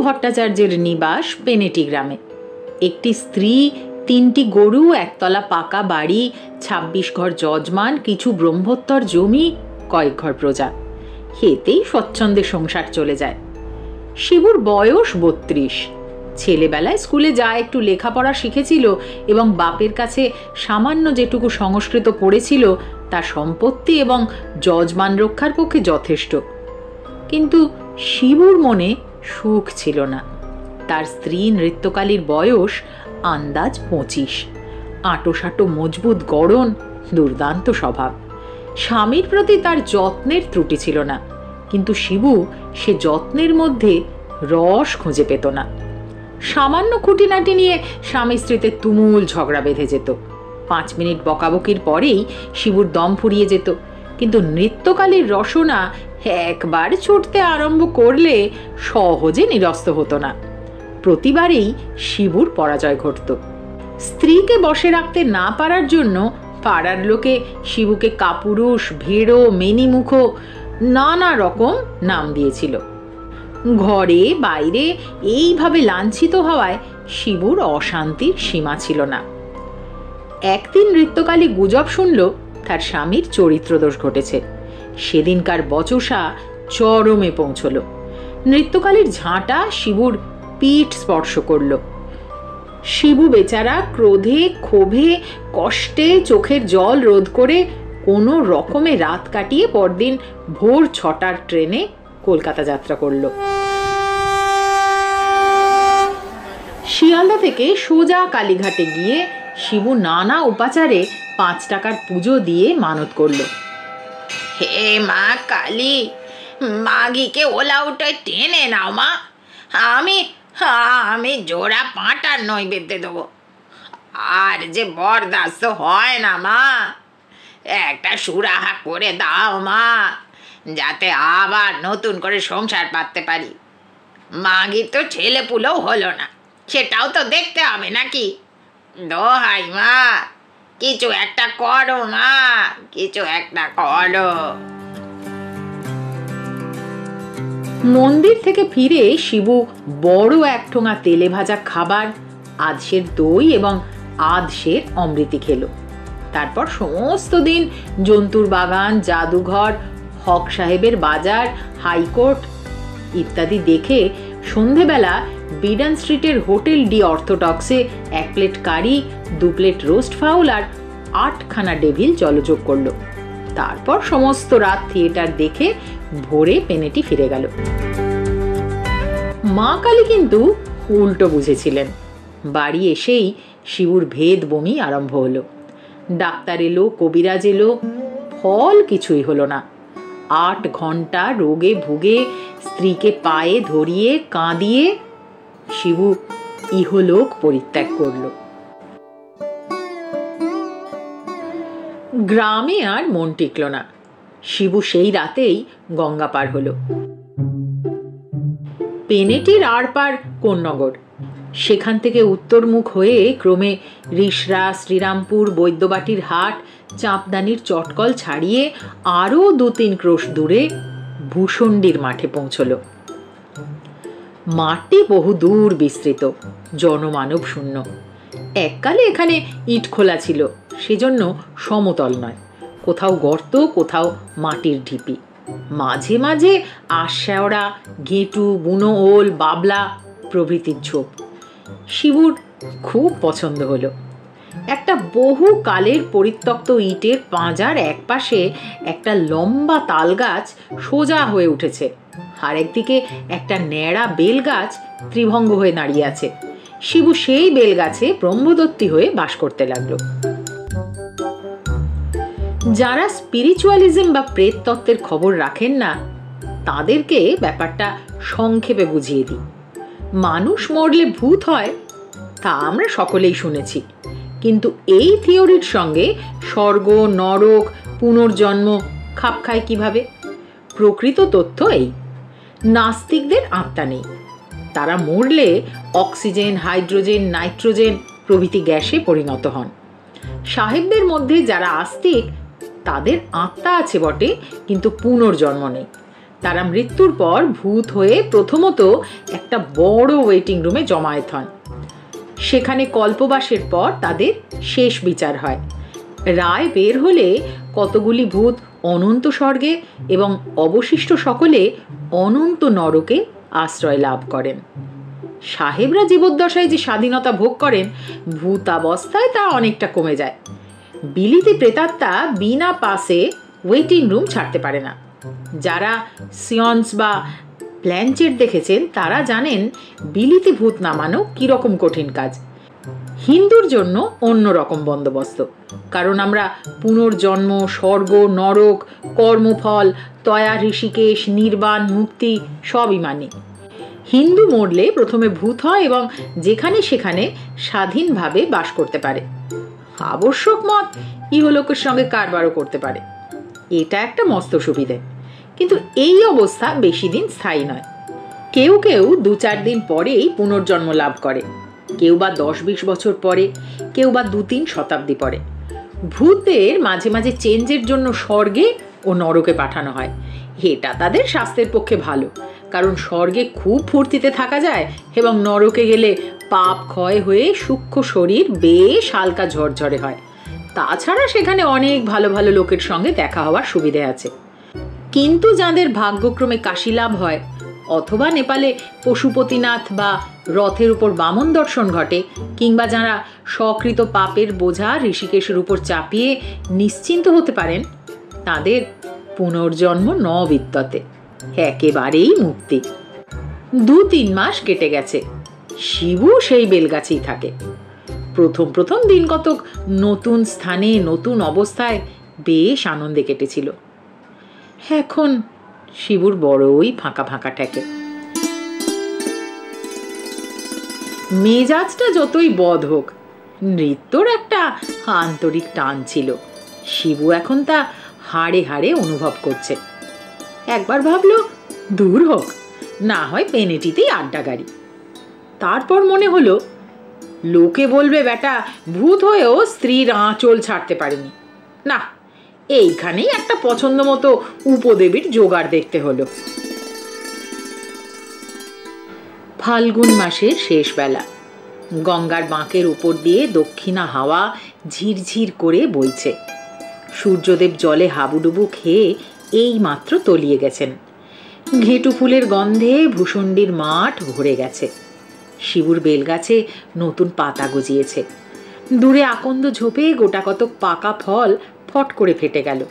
ভট্টাচার্যের নিবাস পেনেটি গ্রামে। একটি স্ত্রী, 3টি গরু, একতলা পাকা বাড়ি, 26 ঘর যজমান, কিছু ব্রহ্মোত্তর জমি, কয়েক ঘর প্রজা। এতেই স্বচ্ছন্দে সংসার চলে যায়। শিবুর বয়স 32। ছেলেবেলায় স্কুলে যা একটু লেখাপড়া শিখেছিল এবং বাপের কাছে সামান্য যেটুকু সংস্কৃত পড়েছিল তা সম্পত্তি এবং যজমান রক্ষার পক্ষে যথেষ্ট। কিন্তু শিবুর মনে সুখ ছিল না। তার স্ত্রী নৃত্যকালীর বয়স আন্দাজ 25। আঁটোসাঁটো মজবুত গড়ন, দুর্দান্ত স্বভাব। স্বামীর প্রতি তার যত্নের ত্রুটি ছিল না, কিন্তু শিবু সে যত্নের মধ্যে রস খুঁজে পেত না। সামান্য খুঁটিনাটি নিয়ে স্বামী স্ত্রীতে তুমুল ঝগড়া বেঁধে যেত। 5 মিনিট বকাবকির পরেই শিবুর দম ফুরিয়ে যেত। কিন্তু নৃত্যকালীর রসনা একবার ছুটতে আরম্ভ করলে সহজে নিরস্ত হতো না। প্রতিবারেই শিবুর পরাজয় ঘটত। স্ত্রীকে বশে রাখতে না পারার জন্য পাড়ার লোকে শিবুকে কাপুরুষ, ভেড়ো, মেনিমুখ নানা রকম নাম দিয়েছিল। ঘরে বাইরে এইভাবে লাঞ্ছিত হওয়ায় শিবুর অশান্তির সীমা ছিল না। একদিন নৃত্যকালী গুজব শুনল তার স্বামীর চরিত্রদোষ ঘটেছে। সেদিনকার বচসা চরমে পৌঁছল। নৃত্যকালীর ঝাঁটা শিবুর পিঠ স্পর্শ করল। শিবু বেচারা ক্রোধে, ক্ষোভে, কষ্টে চোখের জল রোধ করে কোনো রকমে রাত কাটিয়ে পরদিন ভোর 6টার ট্রেনে কলকাতা যাত্রা করল। শিয়ালদা থেকে সোজা কালীঘাটে গিয়ে শিবু নানা উপাচারে 5 টাকার পুজো দিয়ে মানত করল। হে মা কালী, মাগিকে ওলা উঠে টেনে নাও মা, আমি জোড়া পাঁটার নৈবেদ্য দেবো। আর যে বরদাস্ত হয় না মা, একটা সুরাহা করে দাও মা, যাতে আবার নতুন করে সংসার পাততে পারি। মাগির তো ছেলে পুলেও হলো না, সেটাও তো দেখতে হবে নাকি? দোহাই মা, কিছু একটা করো মা, কিছু একটা করো। মন্দির থেকে ফিরে শিবু বড় 1 ঠোঙা তেলে ভাজা খাবার, আধশের দই এবং আধশের অমৃতি খেল। তারপর সমস্ত দিন জন্তুর বাগান, জাদুঘর, হক সাহেবের বাজার, হাইকোর্ট ইত্যাদি দেখে সন্ধেবেলা বিডান স্ট্রিটের হোটেল ডি অর্থোডক্সে 1 প্লেট কারি, 2 প্লেট রোস্ট ফাউল আর 8খানা ডেভিল জলযোগ করল। তারপর সমস্ত রাত থিয়েটার দেখে ভোরে পেনেটি ফিরে গেল। মা কালী কিন্তু উল্টো বুঝেছিলেন। বাড়ি এসেই শিবুর ভেদ বমি আরম্ভ হলো। ডাক্তার এলো, কবিরাজ এলো, ফল কিছুই হলো না। 8 ঘন্টা রোগে ভুগে স্ত্রীকে পায়ে ধরিয়ে কাঁদিয়ে শিবু ইহলোক পরিত্যাগ করল। গ্রামে আর মন টিকল না। শিবু সেই রাতেই গঙ্গা পার হলো। পেনেটির আরপার কোন্নগর। সেখান থেকে উত্তরমুখ হয়ে ক্রমে রিসরা, শ্রীরামপুর, বৈদ্যবাটির হাট, চাঁপদানির চটকল ছাড়িয়ে আরও 2-3 ক্রোশ দূরে ভূষণ্ডির মাঠে পৌঁছল। মাঠটি বহু দূর বিস্তৃত, জনমানব শূন্য। এককালে এখানে ইট খোলা ছিল, সেজন্য সমতল নয়। কোথাও গর্ত, কোথাও মাটির ঢিপি, মাঝে মাঝে আশ্যাওড়া, গেঁটু, বুনো ওল, বাবলা প্রভৃতির ঝোপ। শিবুর খুব পছন্দ হলো। একটা বহু কালের পরিত্যক্ত ইটের পাঁজার একপাশে একটা লম্বা তাল গাছ সোজা হয়ে উঠেছে, আর একদিকে একটা ন্যাড়া বেল গাছ ত্রিভঙ্গ হয়ে দাঁড়িয়ে আছে। শিবু সেই বেল গাছে ব্রহ্মদত্তী হয়ে বাস করতে লাগলো। যারা স্পিরিচুয়ালিজম বা প্রেত তত্ত্বের খবর রাখেন না, তাদেরকে ব্যাপারটা সংক্ষেপে বুঝিয়ে দিই। মানুষ মরলে ভূত হয়, তা আমরা সকলেই শুনেছি, কিন্তু এই থিওরির সঙ্গে স্বর্গ, নরক, পুনর্জন্ম খাপ খায় কিভাবে? প্রকৃত তথ্য এই: নাস্তিকদের আত্মা নেই। তারা মরলে অক্সিজেন, হাইড্রোজেন, নাইট্রোজেন প্রভৃতি গ্যাসে পরিণত হন। সাহেবদের মধ্যে যারা আস্তিক, তাদের আত্মা আছে বটে, কিন্তু পুনর্জন্ম নেই। তারা মৃত্যুর পর ভূত হয়ে প্রথমত একটা বড় ওয়েটিং রুমে জমায়েত হন। সেখানে কল্পবাসের পর তাদের শেষ বিচার হয়। রায় বের হলে কতগুলি ভূত অনন্ত স্বর্গে এবং অবশিষ্ট সকলে অনন্ত নরকে আশ্রয় লাভ করেন। সাহেবরা জীবদ্দশায় যে স্বাধীনতা ভোগ করেন, ভূতাবস্থায় তা অনেকটা কমে যায়। বিলিতি প্রেতাত্মা বিনা পাসে ওয়েটিং রুম ছাড়তে পারে না। যারা সিয়ন্স বা প্ল্যানচেট দেখেছেন তারা জানেন বিলিতি ভূত নামানো কীরকম কঠিন কাজ। হিন্দুর জন্য অন্য রকম বন্দোবস্ত, কারণ আমরা পুনর্জন্ম, স্বর্গ, নরক, কর্মফল, তয়া, ঋষিকেশ, নির্বাণ, মুক্তি সবই মানি। হিন্দু মরলে প্রথমে ভূত হয় এবং যেখানে সেখানে স্বাধীনভাবে বাস করতে পারে। আবশ্যক মত ইহলোকের সঙ্গে কারবারও করতে পারে। এটা একটা মস্ত সুবিধে, কিন্তু এই অবস্থা বেশি দিন স্থায়ী নয়। কেউ কেউ 2-4 দিন পরেই পুনর্জন্ম লাভ করে, কেউ বা 10-20 বছর পরে, কেউ বা 2-3 শতাব্দী পরে। ভূতদের মাঝে মাঝে চেঞ্জের জন্য স্বর্গে ও নরকে পাঠানো হয়। এটা তাদের স্বাস্থ্যের পক্ষে ভালো, কারণ স্বর্গে খুব ফুর্তিতে থাকা যায় এবং নরকে গেলে পাপ ক্ষয় হয়ে সূক্ষ্ম শরীর বেশ হালকা ঝরঝরে হয়। তাছাড়া সেখানে অনেক ভালো ভালো লোকের সঙ্গে দেখা হওয়ার সুবিধে আছে। কিন্তু যাদের ভাগ্যক্রমে কাশী লাভ হয়, অথবা নেপালে পশুপতিনাথ বা রথের উপর বামন দর্শন ঘটে, কিংবা যারা সকৃত পাপের বোঝা ঋষিকেশের উপর চাপিয়ে নিশ্চিন্ত হতে পারেন, তাদের পুনর্জন্ম ন বিদ্যতে, একেবারেই মুক্তি। 2-3 মাস কেটে গেছে, শিবু সেই বেলগাছেই থাকে। প্রথম দিন কতক নতুন স্থানে নতুন অবস্থায় বেশ আনন্দে কেটেছিল। এখন শিবুর বড়ই ফাঁকা ফাঁকা ঠেকে। মেজাজটা যতই বদ হোক, নৃত্যর একটা আন্তরিক টান ছিল। শিবু এখন তা হাড়ে হাড়ে অনুভব করছে। একবার ভাবলো দূর হোক, না হয় পেনেটিতেই আড্ডা গাড়ি। তারপর মনে হলো লোকে বলবে বেটা ভূত হয়েও স্ত্রীর আঁচল ছাড়তে পারেনি। না, এইখানেই একটা পছন্দ মতো উপদেবীর জোগাড় দেখতে হলো। ফাল্গুন মাসের শেষ বেলা, গঙ্গার বাঁকের উপর দিয়ে দক্ষিণা হাওয়া ঝিরঝির করে বইছে। সূর্যদেব জলে হাবুডুবু খেয়ে এই মাত্র তলিয়ে গেছেন। ঘেঁটু ফুলের গন্ধে ভূষণ্ডির মাঠ ভরে গেছে। শিবুর বেলগাছে নতুন পাতা গজিয়েছে। দূরে আকন্দ ঝোপে গোটা কতক পাকা ফল ফট করে ফেটে গেল।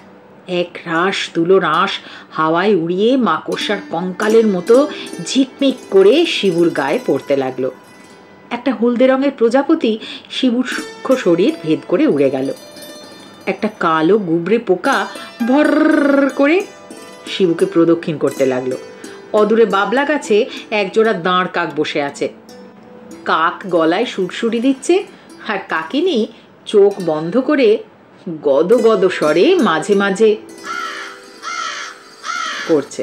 এক রাশ তুলো রাশ হাওয়ায় উড়িয়ে মাকড়সার কঙ্কালের মতো ঝিকমিক করে শিবুর গায়ে পড়তে লাগলো। একটা হলদে রঙের প্রজাপতি শিবুর সূক্ষ্ম শরীর ভেদ করে উড়ে গেল। একটা কালো গুবরে পোকা ভর করে শিবুকে প্রদক্ষিণ করতে লাগলো। অদূরে বাবলা গাছে একজোড়া দাঁড় কাক বসে আছে। কাক গলায় সুরসুরি দিচ্ছে, আর কাকিনী চোখ বন্ধ করে গদ গদ স্বরে মাঝে মাঝে করছে।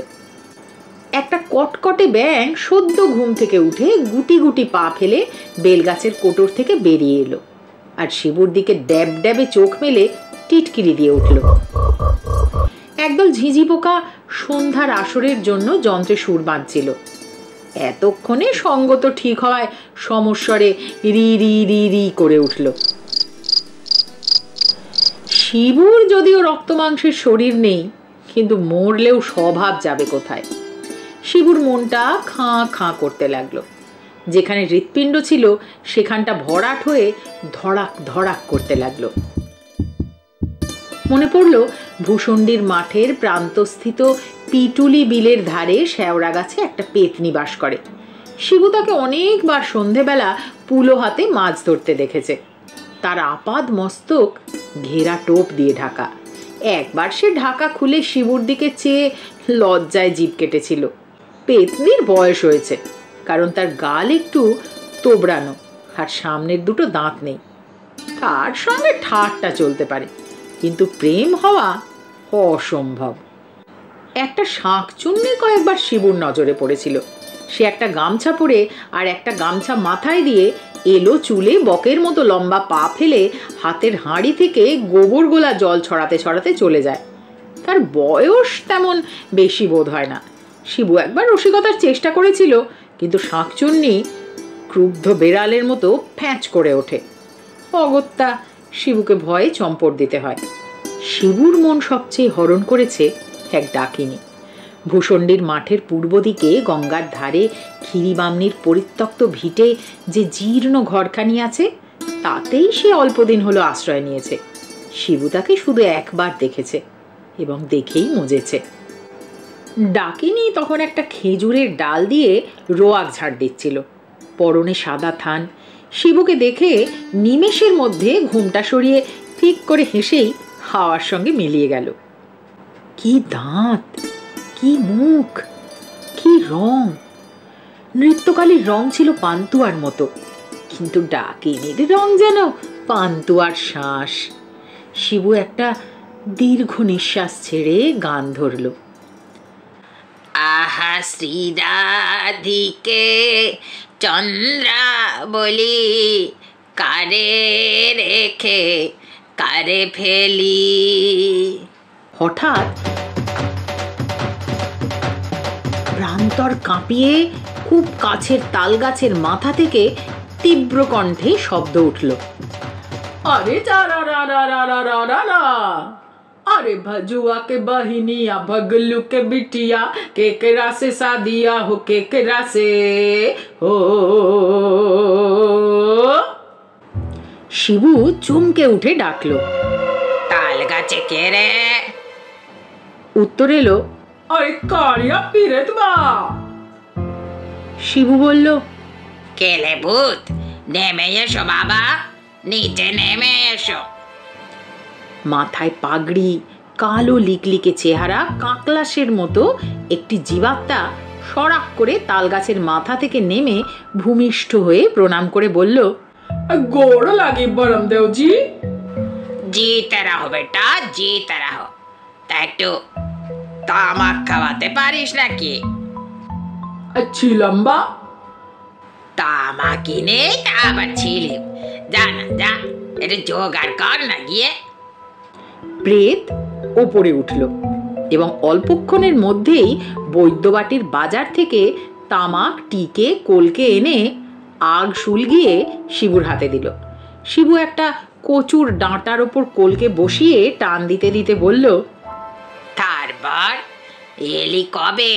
একটা কটকটে ব্যাঙ সদ্য ঘুম থেকে উঠে গুটি গুটি পা ফেলে বেলগাছের কোটর থেকে বেরিয়ে এলো, আর শিবুর দিকে ড্যাব ড্যাবে চোখ মেলে টিটকিরি দিয়ে উঠল। একদল ঝিঝি পোকা সন্ধ্যার আসরের জন্য যন্ত্রে সুর বাঁধছিল। এতক্ষণে সঙ্গত ঠিক হওয়ায় সমস্বরে রি রি রি রি করে উঠল। শিবুর যদিও রক্ত মাংসের শরীর নেই, কিন্তু মরলেও স্বভাব যাবে কোথায়। শিবুর মনটা খাঁ খাঁ করতে লাগলো। যেখানে হৃৎপিণ্ড ছিল সেখানটা ভরাট হয়ে ধড়াক ধড়াক করতে লাগলো। মনে পড়ল ভূষণ্ডির মাঠের প্রান্তস্থিত পিটুলি বিলের ধারে শেওড়া গাছে একটা পেতনি বাস করে। শিবু তাকে অনেকবার সন্ধেবেলা পুলো হাতে মাছ ধরতে দেখেছে। তার আপাদ মস্তক ঘেরা টোপ দিয়ে ঢাকা। একবার সে ঢাকা খুলে শিবুর দিকে চেয়ে লজ্জায় জিভ কেটেছিল। পেতনির বয়স হয়েছে, কারণ তার গাল একটু তোবড়ানো আর সামনের দুটো দাঁত নেই। তার সঙ্গে ঠাট্টা চলতে পারে, কিন্তু প্রেম হওয়া অসম্ভব। একটা শাঁকচুন্নি কয়েকবার শিবুর নজরে পড়েছিল। সে একটা গামছা পরে আর একটা গামছা মাথায় দিয়ে এলো চুলে বকের মতো লম্বা পা ফেলে হাতের হাঁড়ি থেকে গোবর গোলা জল ছড়াতে ছড়াতে চলে যায়। তার বয়স তেমন বেশি বোধ হয় না, শিবু একবার রসিকতার চেষ্টা করেছিল, কিন্তু শাঁকচুন্নি ক্রুদ্ধ বেড়ালের মতো ফ্যাঁচ করে ওঠে। অগত্যা শিবুকে ভয়ে চম্পট দিতে হয়। শিবুর মন সবচেয়ে হরণ করেছে এক ডাকিনী। ভূষণ্ডির মাঠের পূর্ব দিকে গঙ্গার ধারে ক্ষীরিবামনির পরিত্যক্ত ভিটে যে জীর্ণ ঘরখানি আছে, তাতেই সে অল্পদিন হলো আশ্রয় নিয়েছে। শিবু তাকে শুধু একবার দেখেছে এবং দেখেই মজেছে। ডাকিনী তখন একটা খেজুরের ডাল দিয়ে রোয়াক ঝাড় দিচ্ছিল, পরনে সাদা থান। শিবুকে দেখে নিমেষের মধ্যে ঘুমটা সরিয়ে ঠিক করে হেসেই হাওয়ার সঙ্গে মিলিয়ে গেল। কি দাঁত, কি মুখ, কি রং! নৃত্যকালীর রং ছিল পান্তুয়ার মতো, কিন্তু ডাকিনীর রং যেন পান্তুয়ার শ্বাস। শিবু একটা দীর্ঘ নিঃশ্বাস ছেড়ে গান ধরল। আহা শ্রীরাধিকে চন্দ্রা বলি, কারে রেখে কারে ফেলি। হঠাৎ প্রান্তর কাঁপিয়ে খুব কাছের তাল গাছের মাথা থেকে তীব্র কণ্ঠে শব্দ উঠল। আরে अरे भजुआ के बहिनिया भगलू के बिटिया केकरा से शादिया हो केकरा से हो। শিবু চমকে উঠে ডাকলো, তাল গাছে কে রে? উত্তর এলো, আরে কারিয়া পিরেত মা। শিবু বলল, কেলে ভূত, নেমে এসো বাবা, নিচে নেমে এসো। মাথায় পাগড়ি, কালো লিকলিকে চেহারা, কাকলাসের মতো একটি জীবাত্মা সরাক করে তালগাছের মাথা থেকে নেমে ভূমিষ্ঠ হয়ে প্রণাম করে বলল, গোড় লাগে বরমদেও জি। জিতে রাহো বেটা, জিতে রাহো। তা একটু তামাক খাওয়াতে পারিস নাকি? अच्छी लंबा তামাক কিনে তা আবার ছিলে। যা না যা, একটু জোগাড় কর না গিয়ে। প্রেত ওপরে উঠল এবং অল্পক্ষণের মধ্যেই বৈদ্যবাটির বাজার থেকে তামাক, টিকে, কলকে এনে আগ সুলগিয়ে শিবুর হাতে দিল। শিবু একটা কচুর ডাঁটার ওপর কলকে বসিয়ে টান দিতে দিতে বলল, তারপর এলি কবে?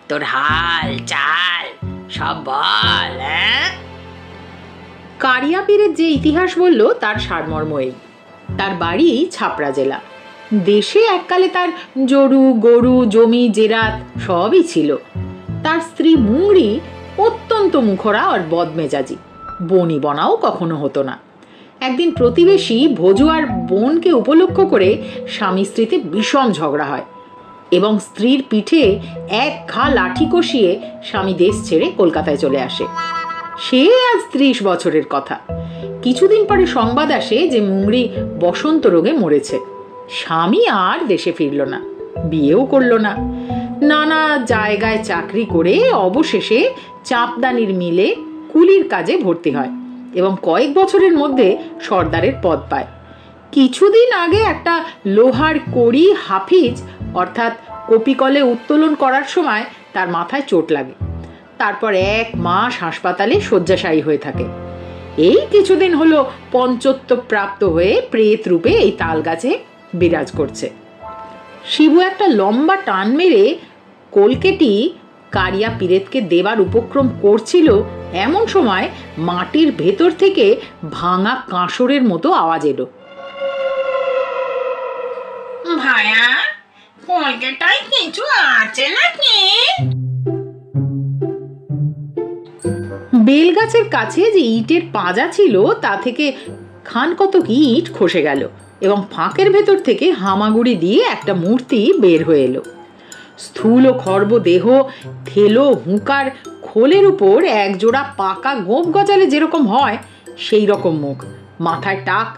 তোর হাল চাল সব বল। কারিয়া পীরের যে ইতিহাস বলল তার সারমর্ম এই। তার বাড়ি ছাপড়া জেলা। দেশে এককালে তার জরু, গরু, জমি, জেরাত সবই ছিল। তার স্ত্রী মুংরি অত্যন্ত মুখরা আর বদমেজাজি, বনি বনাও কখনো হতো না। একদিন প্রতিবেশী ভোজু আর বোনকে উপলক্ষ করে স্বামী স্ত্রীতে বিষম ঝগড়া হয় এবং স্ত্রীর পিঠে এক ঘা লাঠি কষিয়ে স্বামী দেশ ছেড়ে কলকাতায় চলে আসে। সে আজ 30 বছরের কথা। কিছুদিন পরে সংবাদ আসে যে মুংরি বসন্ত রোগে মরেছে। স্বামী আর দেশে ফিরল না, বিয়েও করল না। নানা জায়গায় চাকরি করে অবশেষে চাপদানির মিলে কুলির কাজে ভর্তি হয় এবং কয়েক বছরের মধ্যে সর্দারের পদ পায়। কিছুদিন আগে একটা লোহার কড়ি হাফিজ অর্থাৎ কপিকলে উত্তোলন করার সময় তার মাথায় চোট লাগে। তারপর 1 মাস হাসপাতালে শয্যাশায়ী হয়ে থাকে। এই কিছুদিন হলো পঞ্চত্ব প্রাপ্ত হয়ে প্রেত রূপে এই তাল গাছে বিরাজ করছে। শিবু একটা লম্বা টান মেরে কলকেটি কারিয়া পীরেতকে দেবার উপক্রম করছিল, এমন সময় মাটির ভেতর থেকে ভাঙা কাঁসরের মতো আওয়াজ এলো। ভায়া, কলকাতায় কিছু আছে নাকি? বেলগাছের কাছে যে ইটের পাঁজা ছিল তা থেকে খান কতক ইট খসে গেল এবং ফাঁকের ভেতর থেকে হামাগুড়ি দিয়ে একটা মূর্তি বের হয়ে এলো। স্থূল খর্ব দেহ, থেলো হুঁকার খোলের উপর একজোড়া পাকা গোপ গজালে যেরকম হয় সেই রকম মুখ, মাথায় টাক,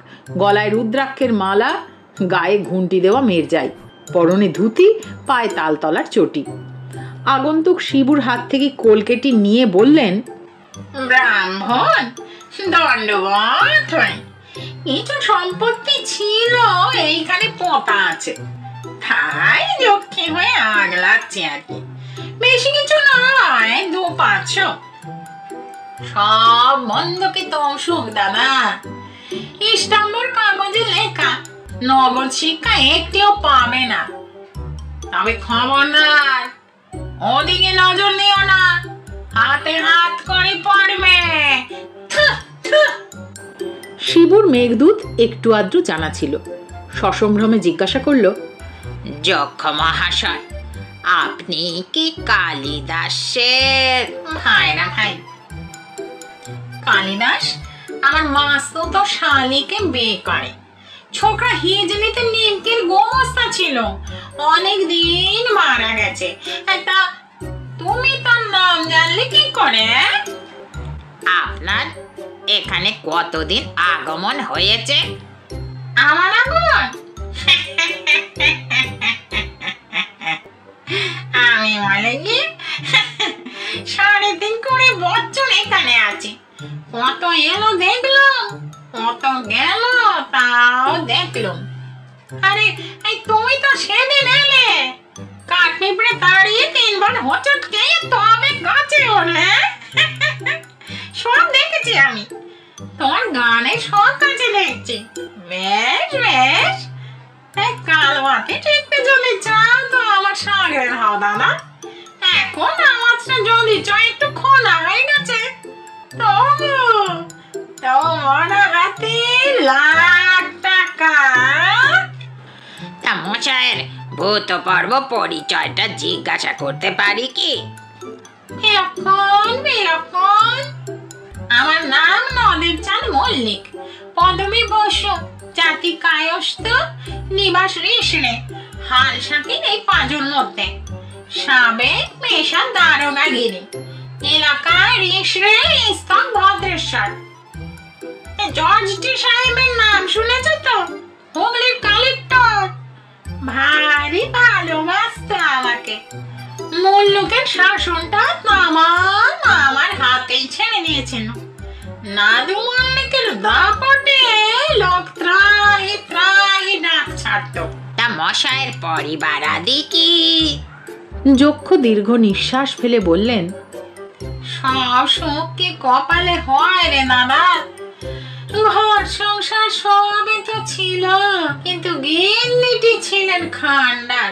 গলায় রুদ্রাক্ষের মালা, গায়ে ঘুঁটি দেওয়া মেরজাই, পরনে ধুতি, পায়ে তালতলার চটি। আগন্তুক শিবুর হাত থেকে কলকেটি নিয়ে বললেন, ব্রাহ্মণ, দণ্ডবত হয়। কিছু সম্পত্তি ছিল এইখানে পোতা আছে, তাই লক্ষ্মী হয়ে আগলাচ্ছে আর কি। বেশি কিছু নয়, 200-500। সব বন্ধকি তমসুক দাদা, ইস্তাম্বুল কাগজে লেখা, নগদ শিক্ষা একটিও পাবে না। তবে খবরদার ওদিকে নজর দিও না, হাতে হাত করে পড়বে। শিবুর মেঘদূত একটু আদ্রু জানা ছিল। সসম্ভ্রমে জিজ্ঞাসা করল, যক্ষ মহাশয়, আপনি কি কালিদাসের ভাই না ভাই? কালিদাস আমার মাসতুতো শালিকে বিয়ে করে। ছোকরা হিজলিতে নিমকির গোমস্তা ছিল, অনেক দিন মারা গেছে। তা তুমি তার নাম জানলে কি করে? আপনার এখানে কতদিন আগমন হয়েছে? আমার আগমন? আমি বলে কি 3.5 বছর এখানে আছি। কত এলো দেখলাম, কত গেল তাও দেখলাম। আরে তুমি তো সেদিন এলে, কাঠ পিঁপড়ে তাড়িয়ে 3 বার হোঁচট খেয়ে তবে গাছে উঠলে। সব দেখেছি আমি, তোমার গানে সব কাছে দেখছি। বেশ বেশ, কাল বাতি ঠিকতে চলে যাও তো আমার সাগরের হাও দাদা। এখন আমারটা যদি চাই একটু খোলা হয়ে গেছে, তোমার হাতে লাখ টাকা। তা মশাইয়ের ভূত পর্ব পরিচয়টা জিজ্ঞাসা করতে পারি কি? বিলক্ষণ বিলক্ষণ। আমার নাম নদীর চাঁদ মল্লিক, পদবী বসু, জাতি কায়স্থ, নিবাস ঋষড়ে, হাল সাকির এই 5 মধ্যে। সাবেক পেশা দারোগাগিরি, এলাকায় ঋষড়ে, স্থল ভদ্রেশ্বর। জর্জ টি সাহেবের নাম শুনেছ তো? হুগলির কালেক্টর। ভারী ভালোবাসতো আমাকে। মুল্লুকের শাসনটা আমার হাতেই ছেড়ে দিয়েছিল। নাদু মল্লিকের দাপটে লোক ত্রাহি ত্রাহি ডাক ছাড়ত। তা মশাইয়ের পরিবার আদি কি? যক্ষ দীর্ঘ নিঃশ্বাস ফেলে বললেন, সব সুখ কি কপালে হয় রে দাদা? ঘর সংসার সবই তো ছিল, কিন্তু গিন্নিটি ছিলেন খান্ডার।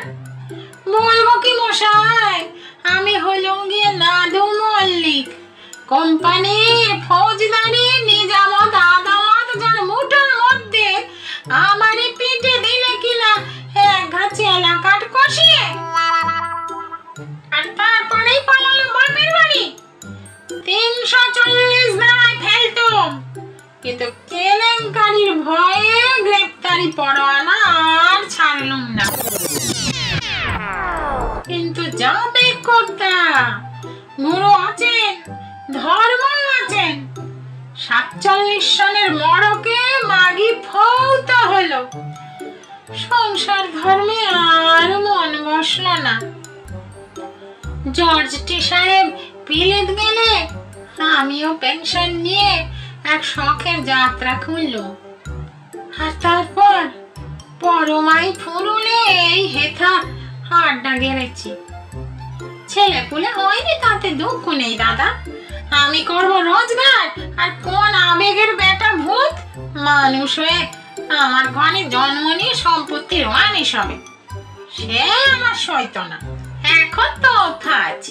বলবো কি মশাই, আমি হলুম গিয়ে নাদু মল্লিক, কোম্পানির ফৌজদারি নিজামত আদালত যার মুঠোর মধ্যে আমারই পিঠে দিলে কিনা 1 গাছে এলাকাট কষিয়ে, আর তারপরেই পালালো বাপের বাড়ি। 340 দাঁড়ায় ফেলতুম, কিন্তু কেলেঙ্কারির ভয়ে গ্রেপ্তারি পরোয়ানা আর ছাড়লুম না। কিন্তু যাবে কর্তা, গুরু আছেন, ধর্ম আছেন। 47 সনের মড়কে মাগি ফৌতা হলো। সংসার ধর্মে আর মন বসল না। জর্জ টি সাহেব বিলেত গেলে আমিও পেনশন নিয়ে এক শখের যাত্রা খুললুম। আর তারপর পরমাই ফুরুলে এই হেথা আড্ডা গেড়েছি। ছেলে পুলে হয়নি তাতে দুঃখ নেই দাদা। আমি করব রোজগার, আর কোন আবেগের বেটা ভূত মানুষ হয়ে আমার ঘরে জন্ম নিয়ে সম্পত্তির ওয়ানিশ হবে, সে আমার সইত না। এখন তো অভ্যাস,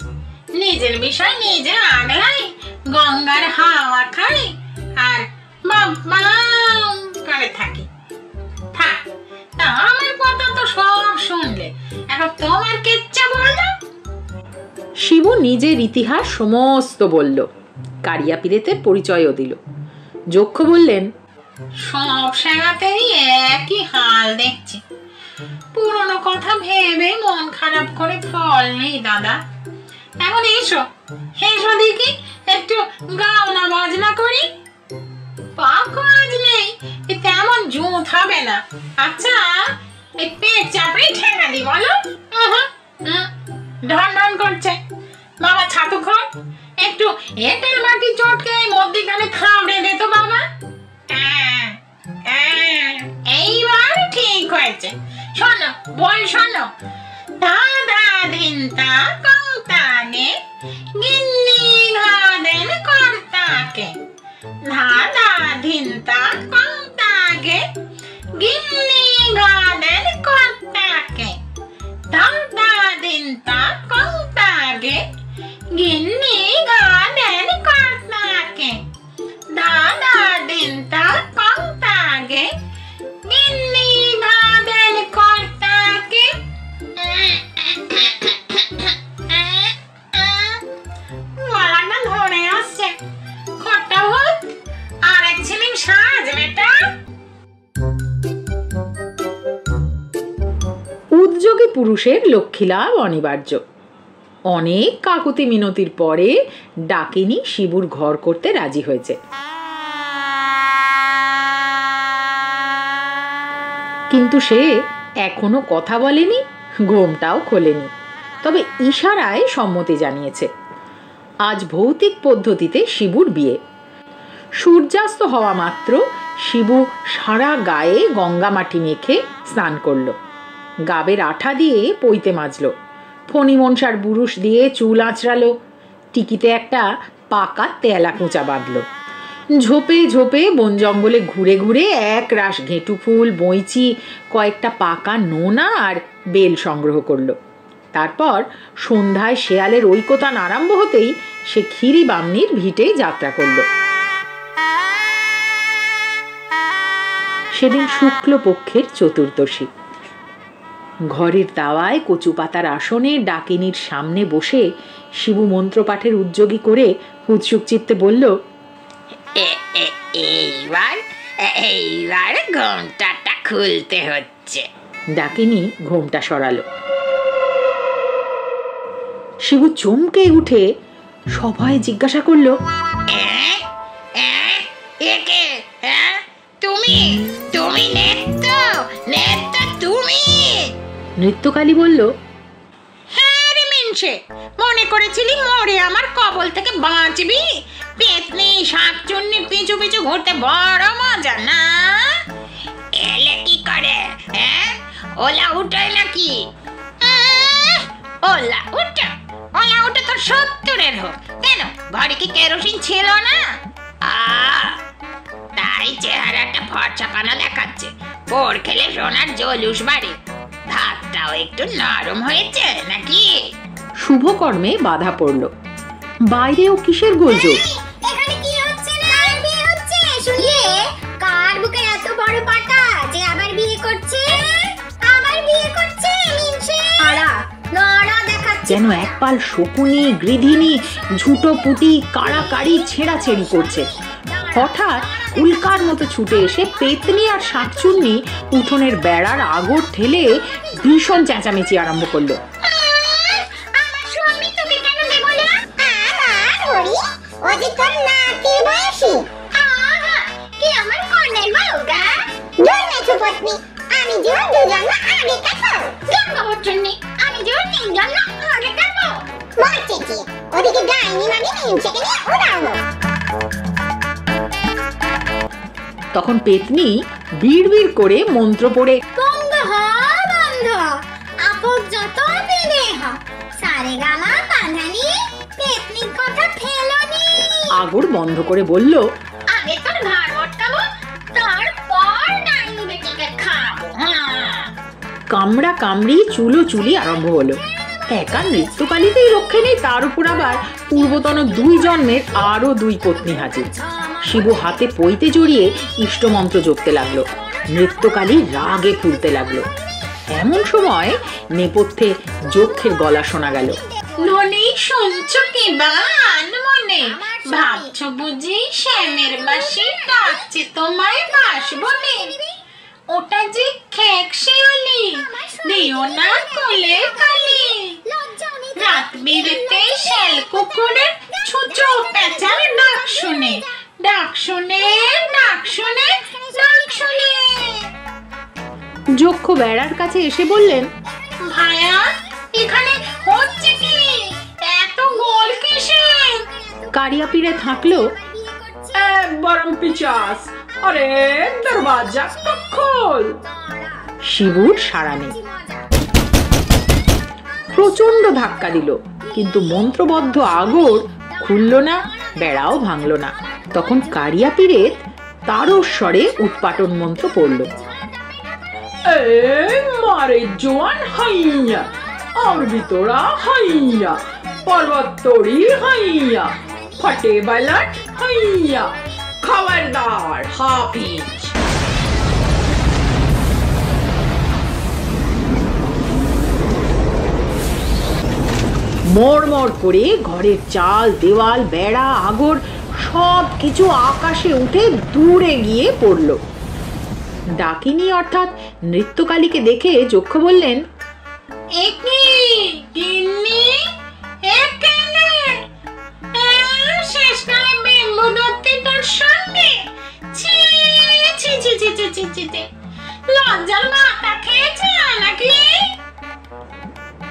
নিজের বিষয় নিজে আগলাই, গঙ্গার হাওয়া খাই আর বাবা করে থাকি। থাক, তা আমার কথা তো সব শুনলে, এখন তোমার কেচ্ছা বলো। শিবু নিজের ইতিহাস সমস্ত বলল, কারিয়া পীরেতের পরিচয়ও দিল। যক্ষ বললেন, সব সেনাতেই একই হাল দেখছি। পুরনো কথা ভেবে মন খারাপ করে ফল নেই দাদা। এখন এসো এসো দেখি, একটু গাওনা বাজনা করি। পাক আজ নেই, তেমন জুত হবে না। আচ্ছা, এই পেট চাপড়ে ঠেঙা দি বলো। ঢন ঢন করছে। বাবা ছাতু খোল, একটু এঁটেল মাটি চটকে মধ্যিখানে খাবড়ে দে তো বাবা। এইবার ঠিক হয়েছে। শোনো, বল শোনো। দাদা দিন তা কৌতা কর্তাকে, গিন্নি ঘা দেন কর্তাকে, ধাঁধা ধিনতা কর্তাকে, গিন্নি ঘা দেন কর্তাকে, ধাঁধা ধিনতা কর্তাকে, গিন্নি ঘা দেন কর্তাকে, ধাঁধা ধিনতা কর্তাকে, গিন্নি ঘা দেন কর্তাকে। গলাটা ধরে আসছে, খোটা ভূত, আর এক ছিলিম সাজ বেটা। উদ্যোগী পুরুষের লক্ষ্মীলাভ অনিবার্য। অনেক কাকুতি মিনতির পরে ডাকিনী শিবুর ঘর করতে রাজি হয়েছে। কিন্তু সে এখনো কথা বলেনি, ঘোমটাও খোলেনি, তবে ইশারায় সম্মতি জানিয়েছে। আজ ভৌতিক পদ্ধতিতে শিবুর বিয়ে। সূর্যাস্ত হওয়া মাত্র শিবু সারা গায়ে গঙ্গা মাটি মেখে স্নান করল, গাবের আঠা দিয়ে পইতে মাজল, ফণিমনসার বুরুশ দিয়ে চুল আঁচড়ালো, টিকিতে একটা পাকা তেলা কুঁচা বাঁধল, ঝোপে ঝোপে বন জঙ্গলে ঘুরে ঘুরে এক রাশ ঘেঁটু ফুল, বইচি, কয়েকটা পাকা নোনা আর বেল সংগ্রহ করলো। তারপর সন্ধ্যায় শেয়ালের ঐকতান আরম্ভ হতেই সে ক্ষীরি বামনির ভিটে যাত্রা করল। সেদিন শুক্লপক্ষের চতুর্দশী। ঘরের দাওয়ায় কচু পাতার আসনে ডাকিনীর সামনে বসে শিবু মন্ত্রপাঠের উদ্যোগী করে উৎসুক চিত্তে বলল, এইবার ঘোমটাটা খুলতে হচ্ছে। ডাকিনী ঘোমটা সরালো। শিবু চমকে উঠে সভয়ে জিজ্ঞাসা করলো, তুমি তুমি নেত্য নেত্য তুমি? নৃত্যকালী বলল, হ্যাঁ রে মিনসে, মনে করেছিলি মরে আমার কবল থেকে বাঁচবি? পেতনি শাকচুন্নির পিছু পিছু ঘুরতে বড় মজা না? এলে কি করে? হ্যাঁ, ওলা উঠায় নাকি? ওলা উঠা, ওলা উঠে তোর 70-এর হোক। কেন, ঘরে কি কেরোসিন ছিল না? তাই চেহারাটা ফর্সাকানা দেখাচ্ছে। পোড় খেলে সোনার জলুস বাড়ে। ভাতটাও একটু নরম হয়েছে নাকি? শুভকর্মে বাধা পড়ল। বাইরেও কিসের গোলযোগ? এখানে কি হচ্ছে? না বিয়ে হচ্ছে শুনলে? কার বুকে এত বড় পাটা যে আবার বিয়ে করছে? আবার বিয়ে করছে মিনসে? আড়া নড়া দেখাচ্ছে যেন একপাল শকুনি, গৃধিনী, ঝুটো পুটি কাড়াকাড়ি ছেঁড়াছেড়ি করছে। হঠাৎ উল্কার মতো ছুটে এসে পেতনি আর শাকচুন্নি উঠোনের বেড়ার আগর ঠেলে ভীষণ চেঁচামেচি আরম্ভ করলো। আমার স্বামী তুমি কেন দেব না? আমার হরি ওজি তোর নাতি বয়সী। আহা কি আমার কর্ণের মাউগা দুই মেছু পত্নী। আমি জোর দুজন না আগে কাটো গঙ্গাবর্চন্নি। আমি জোর তিনজন না আগে কাটো বলছি কি ওদিকে ডাইনি মানে মিনসেকে নিয়ে উড়াবো। তখন পেতনি বিড়বিড় করে মন্ত্র পড়ে, বন্ধ হ বন্ধ আপদ যত বেড়ে হ সারে গামা বাঁধানি পেতনির কথা ফেলোনি। আগর বন্ধ করে বলল, আগে তোর ঘাড় মটকাবো তারপর ডাইনি বেটিকে খাবো। কামড়া কামড়ি চুলো চুলি আরম্ভ হলো। একা নৃত্যকালীতেই রক্ষে নেই, তার উপর আবার পূর্বতন 2 জন্মের আরো 2 পত্নী হাজির। শিবু হাতে পইতে জড়িয়ে ইষ্টমন্ত্র জপতে লাগলো। নৃত্যকালী রাগে ফুলতে লাগলো। এমন সময় নেপথ্যে যক্ষের গলা শোনা গেল, ননি শুনছো কি বান মনে? ভাবছো বুঝি শ্যামের মাসি ডাকছে তোমায় বাস বলে? ওটা যে খেক শিউলি, দিও না কোলে কালি। রাত বিরেতে শেল কুকুরের ছুঁচো পেঁচার ডাক শুনে, ডাক শুনে, ডাক শুনে, ডাক শুনে। যক্ষ বেড়ার কাছে এসে বললেন, ভায়া এখানে হচ্ছে কি? এত গোল কিসে? কারিয়া পিড়ে থাকলো, বরং পিচাস, আরে দরওয়াজা তো খোল। শিবুর সাড়া নেই। প্রচন্ড ধাক্কা দিল, কিন্তু মন্ত্রবদ্ধ আগর খুলল না, বেড়াও ভাঙল না। তখন কারিয়া পীরেত তারস্বরে উৎপাটন মন্ত্র পড়ল। এ মারে জোয়ান হাইয়া, অমৃতরা হাইয়া, পর্বতরি হাইয়া, ফটে বালাট হাইয়া, খবরদার হাফিজ। মড়মড় করে ঘরের চাল, দেওয়াল, বেড়া, আগর সব কিছু আকাশে উঠে দূরে গিয়ে পড়ল। ডাকিনী অর্থাৎ নৃত্যকালীকে দেখে যক্ষ বললেন,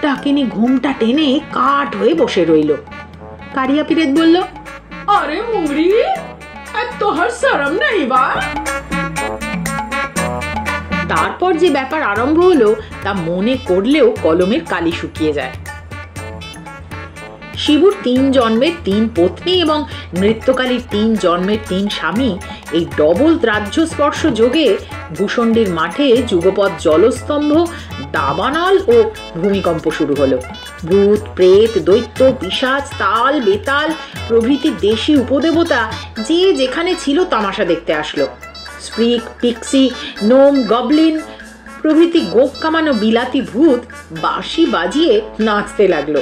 ডাকিনী ঘুমটা টেনে কাঠ হয়ে বসে রইল। কারিয়া পীরেত বলল, আরে মুংরি, তোহার শরম নেই বা? তারপর যে ব্যাপার আরম্ভ হলো তা মনে করলেও কলমের কালি শুকিয়ে যায়। শিবুর 3 জন্মের 3 পত্নী এবং নৃত্যকালীর 3 জন্মের 3 স্বামী এই ডবল দ্রাহ্য স্পর্শ যোগে ভূষণ্ডির মাঠে যুগপৎ জলস্তম্ভ, দাবানল ও ভূমিকম্প শুরু হলো। ভূত, প্রেত, দৈত্য, পিশাচ, তাল, বেতাল প্রভৃতি দেশি উপদেবতা যে যেখানে ছিল তামাশা দেখতে আসলো। স্প্রিক, পিক্সি, নোম, গবলিন প্রভৃতি গোপ কামানো বিলাতি ভূত বাঁশি বাজিয়ে নাচতে লাগলো।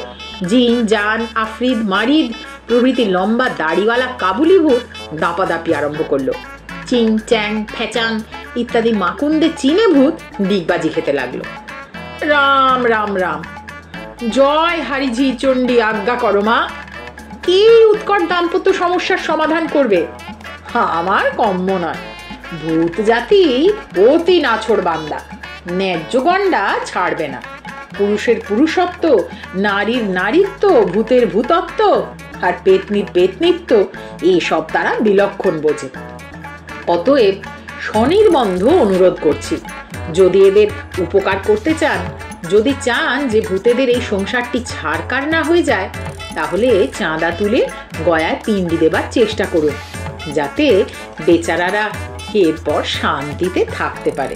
জিন, জান, আফরিদ, মারিদ প্রভৃতি লম্বা দাড়িওয়ালা কাবুলি ভূত দাপাদাপি আরম্ভ করলো। চিং, চ্যাং, ফেচাং ইত্যাদি মাকুন্দে চীনে ভূত ডিগবাজি খেতে লাগলো। রাম রাম রাম, জয় হারিঝি চণ্ডী, আজ্ঞা করো মা। কে উৎকট দাম্পত্য সমস্যার সমাধান করবে? আমার কম্য নয়। ভূত জাতি অতি নাছোড় বান্দা, ন্যায্য গণ্ডা ছাড়বে না। পুরুষের পুরুষত্ব, নারীর নারীত্ব, ভূতের ভূতত্ব আর পেতনির পেতনিত্ব এসব তারা বিলক্ষণ বোঝে। অতএব স্বনির্বন্ধ অনুরোধ করছি, যদি এদের উপকার করতে চান, যদি চান যে ভূতেদের এই সংসারটি ছাড়কার না হয়ে যায়, তাহলে চাঁদা তুলে গয়ায় পিণ্ডি দেবার চেষ্টা করুন, যাতে বেচারারা এরপর শান্তিতে থাকতে পারে।